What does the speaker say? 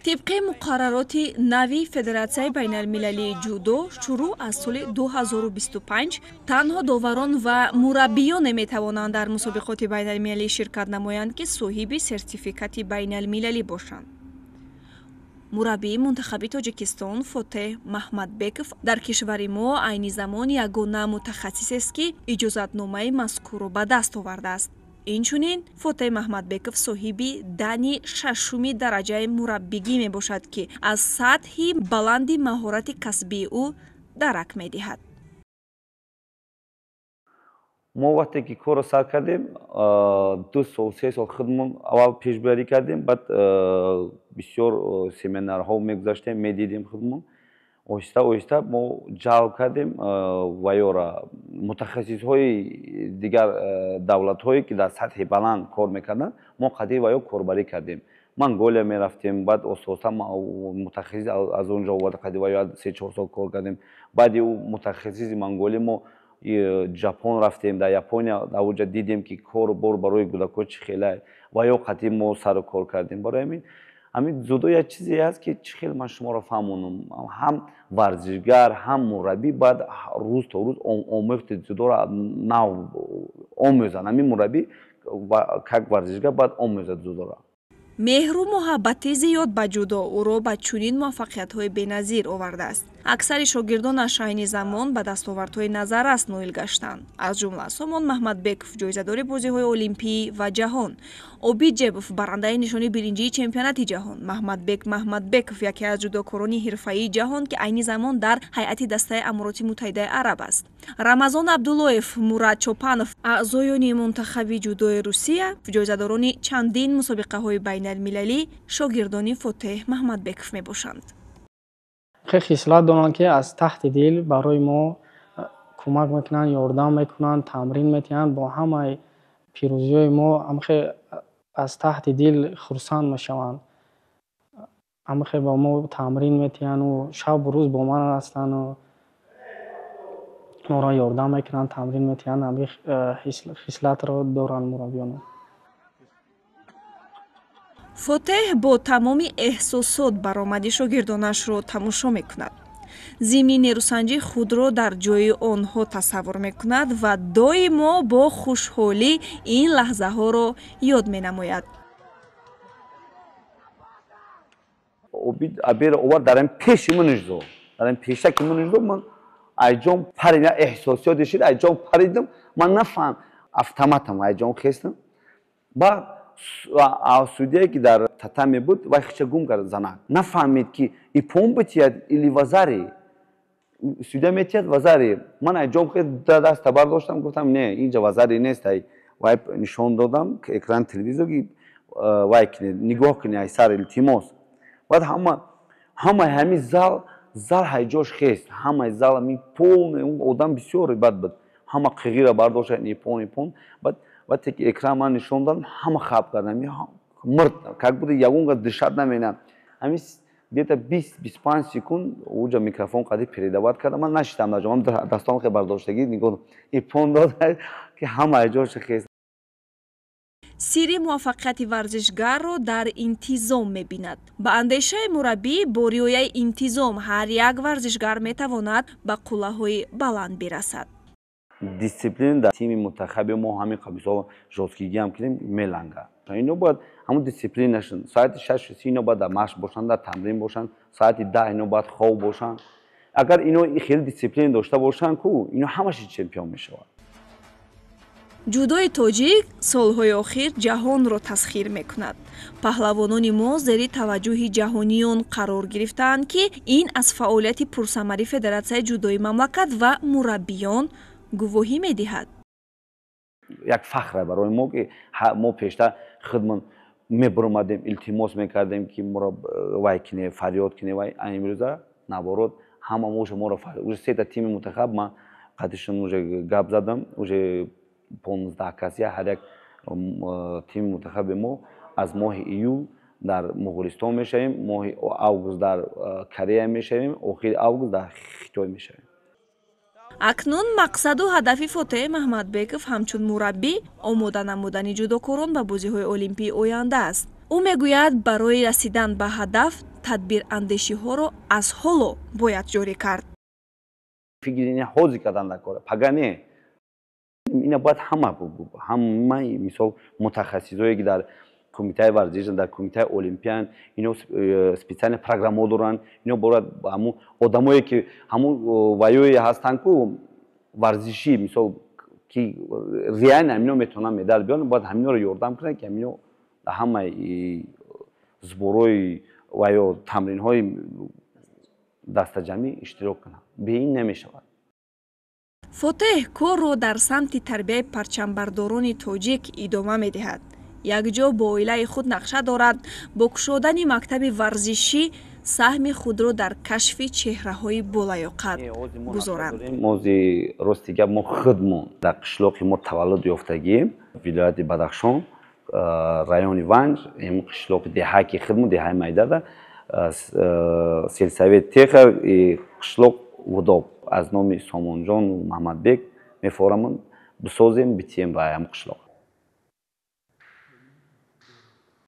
طبق مقررات نوی فدراسیای بین المللی جودو شروع از سال 2025 تنها داوران و مربیان نمیتوانند در مسابقات بین المللی شرکت نمایند که صاحب سرتیفیکات بین المللی باشند. مربی منتخب تاجیکستان فاتح محمدبеков در کشور ما عین زمان یگانه متخصص است که اجازتنامه مذکور را به دست آورده است. اینچنین فاتح محمدبеков صاحب دانی ششمی درجه مربیگی می باشد که از سطح بلند مهارت کسبی او درک می دهد. ما وقتی که کار سر کردیم 2 سال 3 سال خودمون اول پیشبری کردیم، بعد بسیار سمینارها میگذاشتیم، میدیدیم خودمون. آهسته ما جلب کردیم وایورا متخصصهای دیگر دولت‌هایی که در سطح بلند کار میکردن، ما قدی وایو کاربری کردیم. منگولیا میرفتیم، بعد اساسا متخصص از اونجا آورد قدی وایو 3-4 سال کار کردیم. بعد او متخصص منگولیا ما ژاپن رفتیم، در یاپونیا در اونجا دیدیم که کار برای کودکان چه خیلی وایو قدی ما سر کار کردیم. برای همین جودو یک چیزی است که چه خیلی من شما را فهمونم، هم ورزشگر هم مربی بعد روز تا روز آموخت جودو را نو آموزن. همین مربی و یک ورزشگر بعد آموزد جودو را. مهر و محبت زیاد به جودو او را به چنین موفقیت‌های بی‌نظیر آورده است. اکثر شاگردانش عین زمان به دستاوردهای نظررس نائل گشتند. از جمله سامان محمدبеков جایزه‌دار بازی‌های المپی و جهان، اوبیجبов برنده نشان برنجی چمپیونات جهان، محمدبekov یکی از جودوکاران حرفه‌ای جهان که عین زمان در هیئت دسته امارات متحده عرب است. رمضان عبداللهیف، مراد چوپانوف اعضایان منتخب جودوی روسیه جایزه‌داران چندین مسابقه‌های بین المللی شاگردان فاتح محمدبekov میباشند. خیلی خصلت دارند که از تحت دل برای ما کمک میکنن، یاردم میکنن، تمرین میتونن. با همه پیروزی ما هم از تحت دل خرسند میشوند. هم با ما تمرین میتونن و شب و روز با من هستن و ما را یاردم میکنن، تمرین میتونن. هم خصلت را دارن مربیان. فاتح با تمام احساسات برآمد شاگردانش را تماشا میکند. ضمن نیروسنجی خود را در جای آنها تصور میکند و دائما با خوشحالی این لحظه ها را یاد مینماید. ابیر اوور درم پیش منجدو، درم پیشه که منجدو من ایجام پریدم، احساسیات شد ایجام پریدم، من نفهم автоматом ایجام خستم. بعد судья که در татами بود و خیلی گم کرد زنک نفهمید که ای پون بتید ایلی وزاری судья میتید وزاری. من ایجام خیلی دست برداشتم گفتم نه اینجا وزاری نیست. وای نشون دادم که اکران تلویزیون وای نگاه کنی ای سر التماس. بعد همه زال هیجاش خست، همه زال می پول اون آدم بسیار بد بود. همه قیقی برداشت نیپون. بعد وقتی که اکران من نشون دادم همه خواب کردم، مرد как будто ягунга дышать نمی‌کنه. همین где-то 20-25 секунд اونجا میکروفون قدی передавать کردم. من نشیدم نجام دستام که برداشتگی نگاه ایپون داد که همه جاش خیس. سری موفقیت ورزشگر را در انتظام می‌بیند. با اندیشه مربی با رعایت انتظام هر یک ورزشگر می‌تواند به قله‌های بلند برسد. دیسیپلین در تیم منتخب ما همین قبیسا جوزکیگی هم کردیم میلنگا. اینو باید همون دیسیپلین نشن. ساعت 6 اینو باید در مشق باشن، در تمرین باشن. ساعت 10 اینو باید خواب باشن. اگر اینو خیلی دیسیپلین داشته باشن کو اینو همش چمپیون میشود. جودوی تاجیک سالهای اخیر جهان را تسخیر میکند. پهلوانان ما زیر توجه جهانیان قرار گرفتند که این از فعالیت پرثمر فدراسیای جودوی مملکت و مربیان گواهی میدهد. یک فخر برای ما که ما پیشتر خودمون میبرمادیم التماس میکردیم که ما را وای کنه فریاد کنه وای امروزه نبارد همه ما را فریاد. سه تا تیم منتخب ما قدشون уже گپ زدم уже 15 کسی هر یک تیم منتخب ما از ماه ایول در مغولستان میشیم، ماه آگوست در کره میشیم، آخر آگوست در خیتای میشیم. اکنون مقصد و هدف فاتح محمدبekov همچون مربی آماده نمودن جودوکاران به بازی‌های المپی آینده است. ӯ мегӯяд барои расидан ба ҳадаф тадбирандешиҳоро аз ҳоло бояд ҷорӣ кард. фикри ҳозир кардан дар кор пага не ина бояд ҳама мисол мутахассисое ки дар кумитаи варзиш дар кумитаи олимпиян ино специални программа доранд ино бояд ҳамун одамое ки ҳамун ваёе ҳастанд ку варзишӣ мисол ки реально ҳамино метавонанд медал биёранд бояд ҳаминоро ёрдам кунанд ки ҳамино дар ҳамаи сборҳои ва ё тамринҳои дастаҷамӣ иштирок кунанд. Бе ин намешавад. фотеҳ корро дар самти тарбияи парчамбардорони тоҷик идома медиҳад. якҷо бо оилаи худ нақша дорад бо кушодани мактаби варзишӣ саҳми худро дар кашфи чеҳраҳои болаёқат гузоранд. мози рости гап мо худмон дар қишлоқи мо таваллуд ёфтагием вилояти Бадахшон райони Ванҷ ин қишлоқи деҳаки худмон деҳаи майдада сельсовет техар қишлоқ вудоб аз номи Сомонҷону Маҳмадбек мефорамон бисозем битием ба ҳам қишлоқ.